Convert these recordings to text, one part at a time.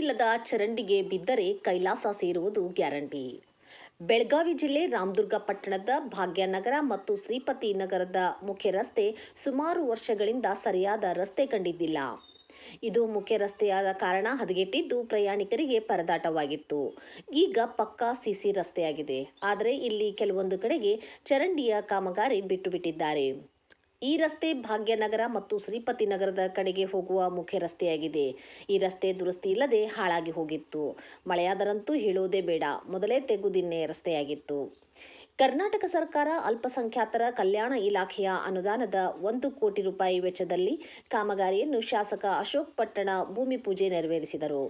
ಇಲ್ಲದ ಚರಂಡಿಗೆ ಬಿದ್ದರೆ ಕೈಲಾಸ ಸೇರುವುದು ಗ್ಯಾರಂಟಿ. ಬೆಳಗಾವಿ ಜಿಲ್ಲೆ ರಾಮದುರ್ಗ ಪಟ್ಟಣದ ಭಾಗ್ಯನಗರ ಮತ್ತು ಶ್ರೀಪತಿ ನಗರದ ಮುಖ್ಯ ರಸ್ತೆ ಸುಮಾರು ವರ್ಷಗಳಿಂದ ಸರಿಯಾದ ರಸ್ತೆ ಕಂಡಿದ್ದಿಲ್ಲ. ಇದು ಮುಖ್ಯ ರಸ್ತೆಯಾದ ಕಾರಣ ಹದಗೆಟ್ಟಿದ್ದು ಪ್ರಯಾಣಿಕರಿಗೆ ಪರದಾಟವಾಗಿತ್ತು. ಈಗ ಪಕ್ಕಾ ಸಿಸಿ ರಸ್ತೆಯಾಗಿದೆ. ಆದರೆ ಇಲ್ಲಿ ಕೆಲವೊಂದು ಕಡೆಗೆ ಚರಂಡಿಯ ಕಾಮಗಾರಿ ಬಿಟ್ಟಿದ್ದಾರೆ. ಈ ರಸ್ತೆ ಭಾಗ್ಯನಗರ ಮತ್ತು ಶ್ರೀಪತಿ ನಗರದ ಕಡೆಗೆ ಹೋಗುವ ಮುಖ್ಯ ರಸ್ತೆಯಾಗಿದೆ. ಈ ರಸ್ತೆ ದುರಸ್ತಿ ಇಲ್ಲದೆ ಹಾಳಾಗಿ ಹೋಗಿತ್ತು. ಮಳೆಯಾದರಂತೂ ಹೇಳುವುದೇ ಬೇಡ, ಮೊದಲೇ ತೆಗುದಿನ್ನೆ ರಸ್ತೆಯಾಗಿತ್ತು. ಕರ್ನಾಟಕ ಸರ್ಕಾರ ಅಲ್ಪಸಂಖ್ಯಾತರ ಕಲ್ಯಾಣ ಇಲಾಖೆಯ ಅನುದಾನದ 1 ಕೋಟಿ ರೂಪಾಯಿ ವೆಚ್ಚದಲ್ಲಿ ಕಾಮಗಾರಿಯನ್ನು ಶಾಸಕ ಅಶೋಕ್ ಪಟ್ಟಣ ಭೂಮಿ ಪೂಜೆ ನೆರವೇರಿಸಿದರು.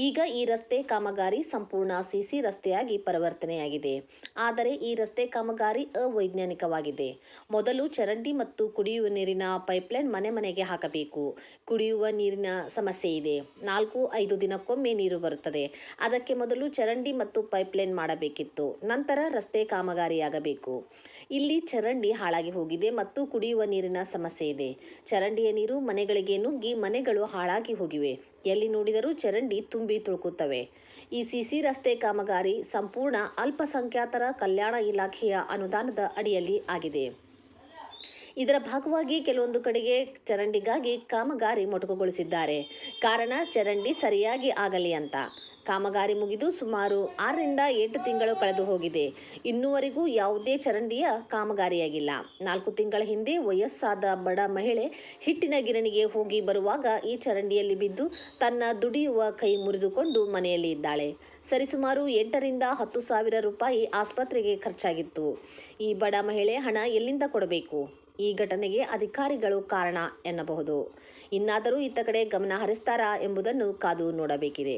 ಈಗ ಈ ರಸ್ತೆ ಕಾಮಗಾರಿ ಸಂಪೂರ್ಣ ಸಿಸಿ ರಸ್ತೆಯಾಗಿ ಪರಿವರ್ತನೆಯಾಗಿದೆ. ಆದರೆ ಈ ರಸ್ತೆ ಕಾಮಗಾರಿ ಅವೈಜ್ಞಾನಿಕವಾಗಿದೆ. ಮೊದಲು ಚರಂಡಿ ಮತ್ತು ಕುಡಿಯುವ ನೀರಿನ ಪೈಪ್ಲೈನ್ ಮನೆ ಮನೆಗೆ ಹಾಕಬೇಕು. ಕುಡಿಯುವ ನೀರಿನ ಸಮಸ್ಯೆ ಇದೆ. 4-5 ದಿನಕ್ಕೊಮ್ಮೆ ನೀರು ಬರುತ್ತದೆ. ಅದಕ್ಕೆ ಮೊದಲು ಚರಂಡಿ ಮತ್ತು ಪೈಪ್ಲೈನ್ ಮಾಡಬೇಕಿತ್ತು. ನಂತರ ರಸ್ತೆ ಕಾಮಗಾರಿಯಾಗಬೇಕು. ಇಲ್ಲಿ ಚರಂಡಿ ಹಾಳಾಗಿ ಹೋಗಿದೆ ಮತ್ತು ಕುಡಿಯುವ ನೀರಿನ ಸಮಸ್ಯೆ ಇದೆ. ಚರಂಡಿಯ ನೀರು ಮನೆಗಳಿಗೆ ನುಗ್ಗಿ ಮನೆಗಳು ಹಾಳಾಗಿ ಹೋಗಿವೆ. ಎಲ್ಲಿ ನೋಡಿದರೂ ಚರಂಡಿ ತುಂಬಿ ತುಳುಕುತ್ತವೆ. ಈ ಸಿಸಿ ರಸ್ತೆ ಕಾಮಗಾರಿ ಸಂಪೂರ್ಣ ಅಲ್ಪಸಂಖ್ಯಾತರ ಕಲ್ಯಾಣ ಇಲಾಖೆಯ ಅನುದಾನದ ಅಡಿಯಲ್ಲಿ ಆಗಿದೆ. ಇದರ ಭಾಗವಾಗಿ ಕೆಲವೊಂದು ಕಡೆಗೆ ಚರಂಡಿಗಾಗಿ ಕಾಮಗಾರಿ ಮೊಟಕುಗೊಳಿಸಿದ್ದಾರೆ. ಕಾರಣ ಚರಂಡಿ ಸರಿಯಾಗಿ ಆಗಲಿ ಅಂತ. ಕಾಮಗಾರಿ ಮುಗಿದು ಸುಮಾರು 6-8 ತಿಂಗಳು ಕಳೆದು ಹೋಗಿದೆ. ಇನ್ನೂವರೆಗೂ ಯಾವುದೇ ಚರಂಡಿಯ ಕಾಮಗಾರಿಯಾಗಿಲ್ಲ. 4 ತಿಂಗಳ ಹಿಂದೆ ವಯಸ್ಸಾದ ಬಡ ಮಹಿಳೆ ಹಿಟ್ಟಿನ ಗಿರಣಿಗೆ ಹೋಗಿ ಬರುವಾಗ ಈ ಚರಂಡಿಯಲ್ಲಿ ಬಿದ್ದು ತನ್ನ ದುಡಿಯುವ ಕೈ ಮುರಿದುಕೊಂಡು ಮನೆಯಲ್ಲಿ ಇದ್ದಾಳೆ. ಸರಿಸುಮಾರು 8-10 ಸಾವಿರ ರೂಪಾಯಿ ಆಸ್ಪತ್ರೆಗೆ ಖರ್ಚಾಗಿತ್ತು. ಈ ಬಡ ಮಹಿಳೆ ಹಣ ಎಲ್ಲಿಂದ ಕೊಡಬೇಕು? ಈ ಘಟನೆಗೆ ಅಧಿಕಾರಿಗಳು ಕಾರಣ ಎನ್ನಬಹುದು. ಇನ್ನಾದರೂ ಇತ್ತ ಕಡೆ ಗಮನ ಹರಿಸ್ತಾರಾ ಎಂಬುದನ್ನು ಕಾದು ನೋಡಬೇಕಿದೆ.